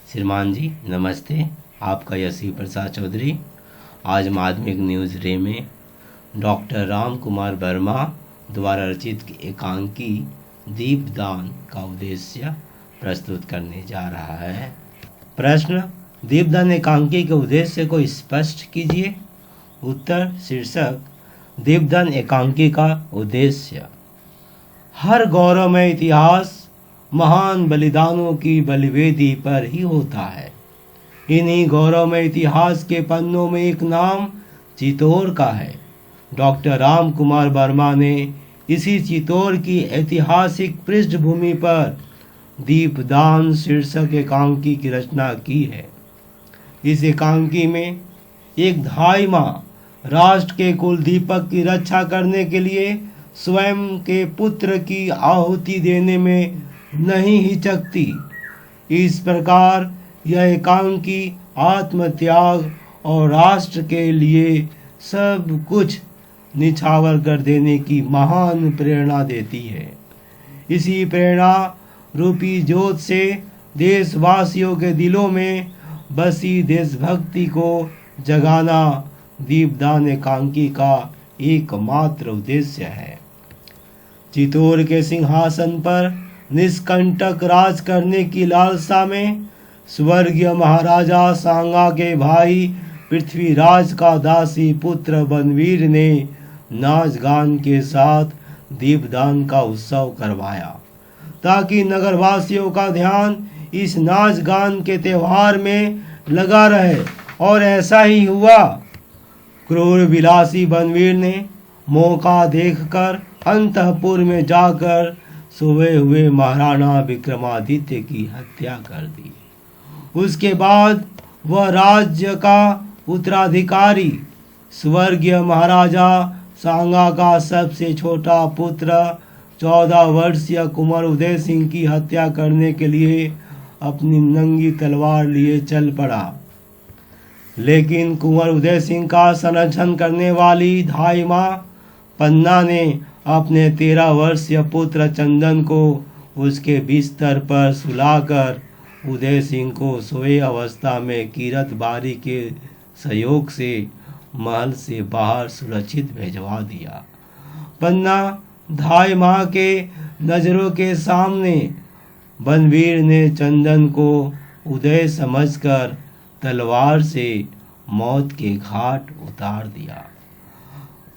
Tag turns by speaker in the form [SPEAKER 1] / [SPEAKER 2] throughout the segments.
[SPEAKER 1] श्रीमान जी नमस्ते। आपका यशी प्रसाद चौधरी। आज माध्यमिक न्यूज़ रे में डॉक्टर राम कुमार वर्मा द्वारा रचित एकांकी दीपदान का उद्देश्य प्रस्तुत करने जा रहा है। प्रश्न, दीपदान एकांकी के उद्देश्य को स्पष्ट कीजिए। उत्तर शीर्षक, दीपदान एकांकी का उद्देश्य हर गौरवमय इतिहास महान बलिदानों की बलिवेदी पर ही होता है। इन्हीं गौरवमय इतिहास के पन्नों में एक नाम चित्तौड़ का है। डॉक्टर राम कुमार वर्मा ने इसी चित्तौड़ की ऐतिहासिक पृष्ठभूमि पर दीपदान शीर्षक एकांकी की रचना की है। इस एकांकी में एक धाई माँ राष्ट्र के कुल दीपक की रक्षा करने के लिए स्वयं के पुत्र की आहुति देने में नहीं हिचकती। इस प्रकार यह एकांकी आत्मत्याग और राष्ट्र के लिए सब कुछ निछावर कर देने की महान प्रेरणा देती है। इसी प्रेरणा रूपी ज्योत से देशवासियों के दिलों में बसी देशभक्ति को जगाना दीपदान एकांकी का एकमात्र उद्देश्य है। चित्तौड़ के सिंहासन पर निष्कंटक राज करने की लालसा में स्वर्गीय महाराजा सांगा के भाई पृथ्वीराज का दासी पुत्र बनवीर ने नाच गान के साथ दीपदान का उत्सव करवाया ताकि नगरवासियों का ध्यान इस नाच गान के त्योहार में लगा रहे, और ऐसा ही हुआ। क्रूर विलासी बनवीर ने मौका देखकर अंतःपुर में जाकर सोए हुए महाराणा विक्रमादित्य की हत्या कर दी। उसके बाद वह राज्य का उत्तराधिकारी स्वर्गीय महाराजा सांगा का सबसे छोटा पुत्र 14 वर्षीय कुंवर उदय सिंह की हत्या करने के लिए अपनी नंगी तलवार लिए चल पड़ा। लेकिन कुंवर उदय सिंह का संरक्षण करने वाली धाई माँ पन्ना ने अपने 13 वर्षीय पुत्र चंदन को उसके बिस्तर पर सुलाकर उदय सिंह को सोए अवस्था में कीरत बारी के सहयोग से महल से बाहर सुरक्षित भेजवा दिया। पन्ना धाई माँ के नज़रों के सामने बनवीर ने चंदन को उदय समझकर तलवार से मौत के घाट उतार दिया।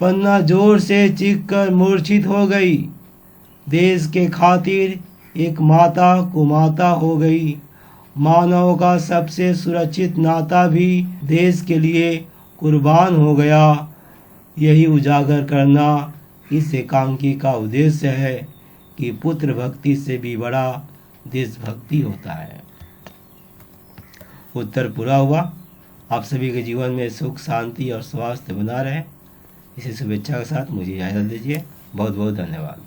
[SPEAKER 1] पन्ना जोर से चीखकर मूर्छित हो गई। देश के खातिर एक माता कुमाता हो गई। मानव का सबसे सुरक्षित नाता भी देश के लिए कुर्बान हो गया। यही उजागर करना इस एकांकी का उद्देश्य है कि पुत्र भक्ति से भी बड़ा देशभक्ति होता है। उत्तर पूरा हुआ। आप सभी के जीवन में सुख शांति और स्वास्थ्य बना रहे। इसी शुभेच्छा के साथ मुझे इजाज़त दीजिए। बहुत बहुत धन्यवाद।